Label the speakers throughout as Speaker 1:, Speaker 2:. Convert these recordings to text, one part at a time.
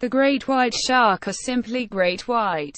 Speaker 1: The Great White Shark, or simply Great White,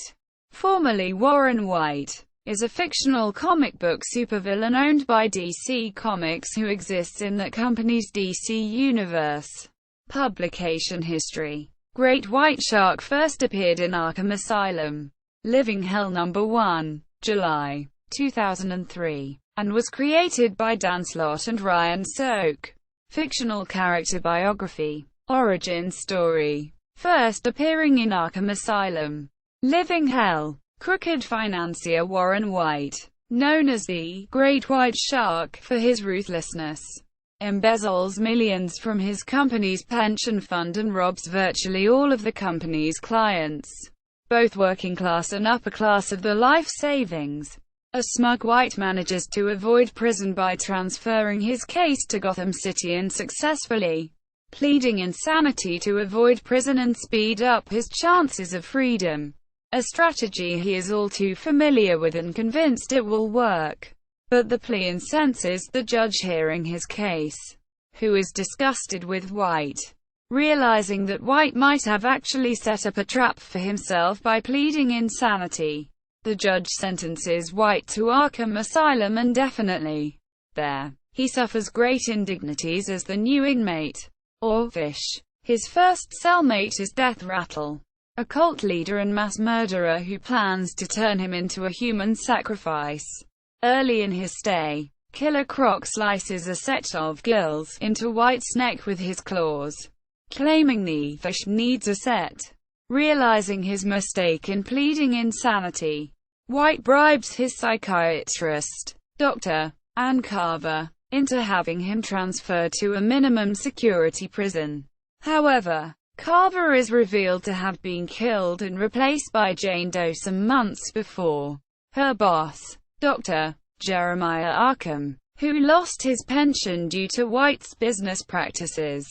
Speaker 1: formerly Warren White, is a fictional comic book supervillain owned by DC Comics who exists in that company's DC Universe. Publication history: Great White Shark first appeared in Arkham Asylum, Living Hell No. 1, July 2003, and was created by Dan Slott and Ryan Sook. Fictional character biography. Origin story. First appearing in Arkham Asylum, Living Hell. Crooked financier Warren White, known as the Great White Shark for his ruthlessness, embezzles millions from his company's pension fund and robs virtually all of the company's clients, both working class and upper class, of their life savings. A smug White manages to avoid prison by transferring his case to Gotham City and successfully pleading insanity to avoid prison and speed up his chances of freedom. A strategy he is all too familiar with and convinced it will work. But the plea incenses the judge hearing his case, who is disgusted with White. Realizing that White might have actually set up a trap for himself by pleading insanity, the judge sentences White to Arkham Asylum indefinitely. There, he suffers great indignities as the new inmate, or Fish. His first cellmate is Death Rattle, a cult leader and mass murderer who plans to turn him into a human sacrifice. Early in his stay, Killer Croc slices a set of girls into White's neck with his claws, claiming the Fish needs a set. Realizing his mistake in pleading insanity, White bribes his psychiatrist, Dr. Ann Carver, into having him transferred to a minimum security prison. However, Carver is revealed to have been killed and replaced by Jane Doe some months before. Her boss, Dr. Jeremiah Arkham, who lost his pension due to White's business practices,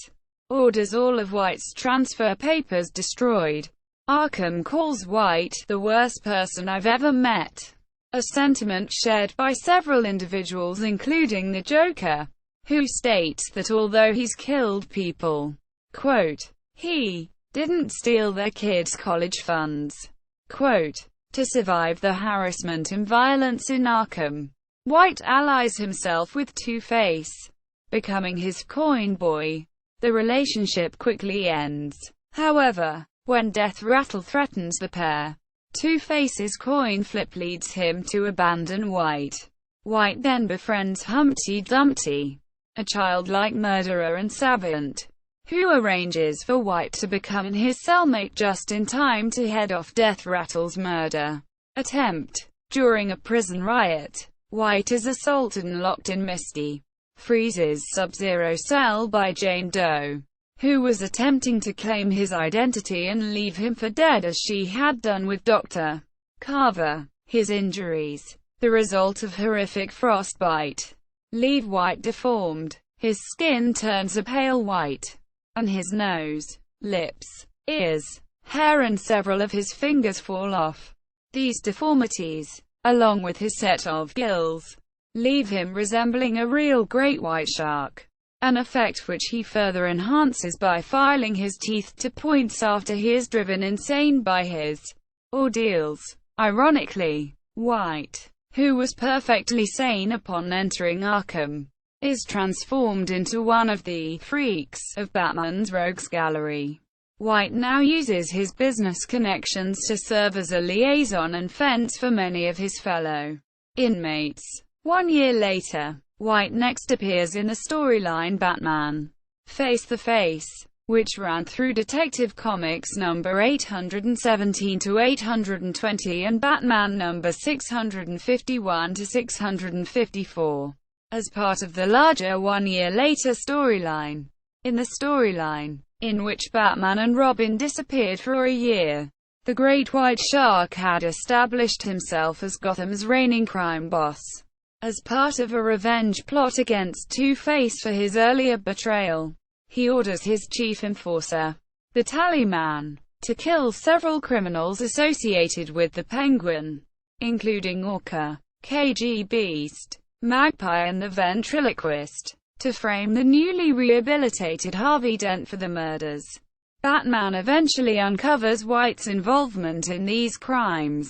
Speaker 1: orders all of White's transfer papers destroyed. Arkham calls White the worst person I've ever met, a sentiment shared by several individuals including the Joker, who states that although he's killed people, quote, he didn't steal their kids' college funds, quote, to survive the harassment and violence in Arkham. White allies himself with Two-Face, becoming his coin boy. The relationship quickly ends, however, when Death Rattle threatens the pair. Two-Face's coin flip leads him to abandon White. White then befriends Humpty Dumpty, a childlike murderer and savant, who arranges for White to become his cellmate just in time to head off Death Rattle's murder attempt. During a prison riot, White is assaulted and locked in Misty Freeze's Sub-Zero cell by Jane Doe, who was attempting to claim his identity and leave him for dead as she had done with Dr. Carver. His injuries, the result of horrific frostbite, leave White deformed. His skin turns a pale white, and his nose, lips, ears, hair and several of his fingers fall off. These deformities, along with his set of gills, leave him resembling a real great white shark, an effect which he further enhances by filing his teeth to points after he is driven insane by his ordeals. Ironically, White, who was perfectly sane upon entering Arkham, is transformed into one of the freaks of Batman's rogues gallery. White now uses his business connections to serve as a liaison and fence for many of his fellow inmates. 1 year later, White next appears in the storyline Batman Face the Face, which ran through Detective Comics number 817 to 820 and Batman number 651 to 654. As part of the larger 1 year later storyline. In the storyline, in which Batman and Robin disappeared for a year, the Great White Shark had established himself as Gotham's reigning crime boss. As part of a revenge plot against Two-Face for his earlier betrayal, he orders his chief enforcer, the Tallyman, to kill several criminals associated with the Penguin, including Orca, KG Beast, Magpie and the Ventriloquist, to frame the newly rehabilitated Harvey Dent for the murders. Batman eventually uncovers White's involvement in these crimes,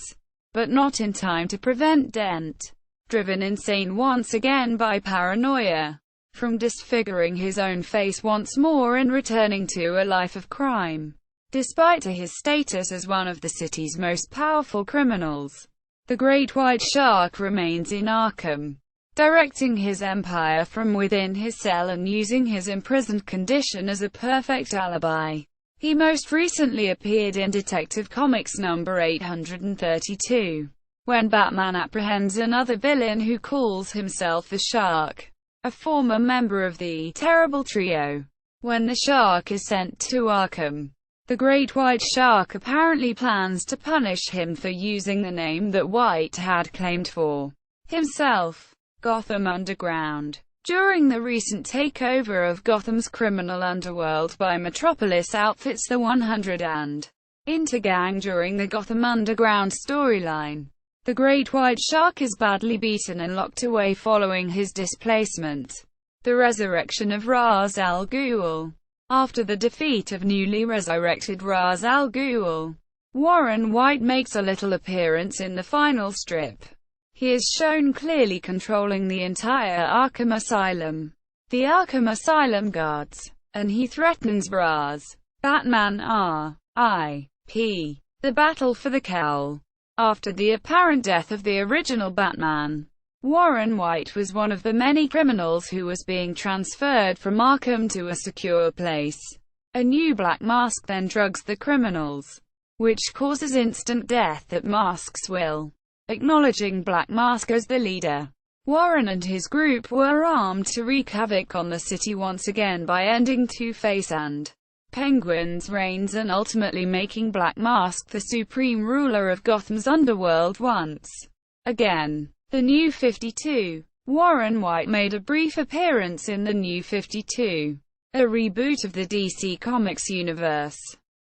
Speaker 1: but not in time to prevent Dent, driven insane once again by paranoia, from disfiguring his own face once more and returning to a life of crime. Despite his status as one of the city's most powerful criminals, the Great White Shark remains in Arkham, directing his empire from within his cell and using his imprisoned condition as a perfect alibi. He most recently appeared in Detective Comics number 832, when Batman apprehends another villain who calls himself the Shark, a former member of the Terrible Trio. When the Shark is sent to Arkham, the Great White Shark apparently plans to punish him for using the name that White had claimed for himself, Gotham Underground. During the recent takeover of Gotham's criminal underworld by Metropolis Outfits the 100 and Intergang during the Gotham Underground storyline, the Great White Shark is badly beaten and locked away following his displacement. The resurrection of Ra's al Ghul. After the defeat of newly resurrected Ra's al Ghul, Warren White makes a little appearance in the final strip. He is shown clearly controlling the entire Arkham Asylum, the Arkham Asylum guards, and he threatens Ra's. Batman R.I.P. The Battle for the Cowl. After the apparent death of the original Batman, Warren White was one of the many criminals who was being transferred from Arkham to a secure place. A new Black Mask then drugs the criminals, which causes instant death at Mask's will. Acknowledging Black Mask as the leader, Warren and his group were armed to wreak havoc on the city once again by ending Two-Face and Penguin's reigns and ultimately making Black Mask the supreme ruler of Gotham's underworld once again. The New 52. Warren White made a brief appearance in The New 52, a reboot of the DC Comics universe,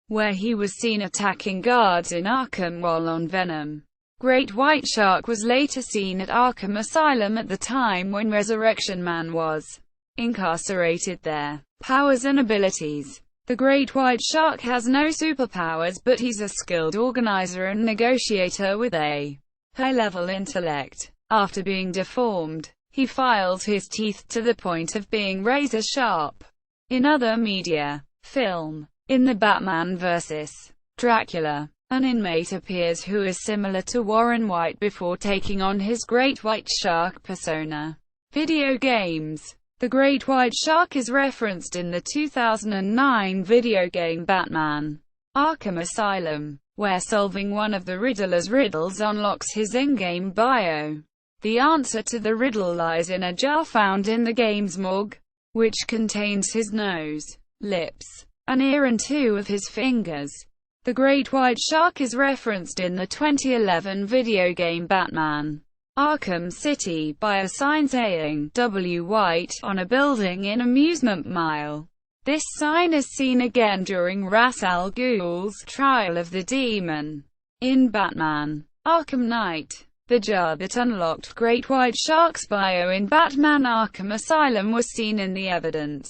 Speaker 1: where he was seen attacking guards in Arkham while on Venom. Great White Shark was later seen at Arkham Asylum at the time when Resurrection Man was incarcerated there. Powers and abilities. The Great White Shark has no superpowers, but he's a skilled organizer and negotiator with a high-level intellect. After being deformed, he files his teeth to the point of being razor-sharp. In other media, film. In the Batman vs. Dracula, an inmate appears who is similar to Warren White before taking on his Great White Shark persona. Video games. The Great White Shark is referenced in the 2009 video game Batman: Arkham Asylum, where solving one of the Riddler's riddles unlocks his in-game bio. The answer to the riddle lies in a jar found in the game's morgue, which contains his nose, lips, an ear and two of his fingers. The Great White Shark is referenced in the 2011 video game Batman: Arkham City by a sign saying, W. White, on a building in Amusement Mile. This sign is seen again during Ra's al Ghul's Trial of the Demon. In Batman: Arkham Knight, the jar that unlocked Great White Shark's bio in Batman: Arkham Asylum was seen in the evidence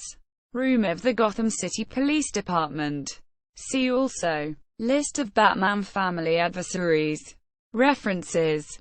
Speaker 1: room of the Gotham City Police Department. See also: List of Batman family adversaries. References.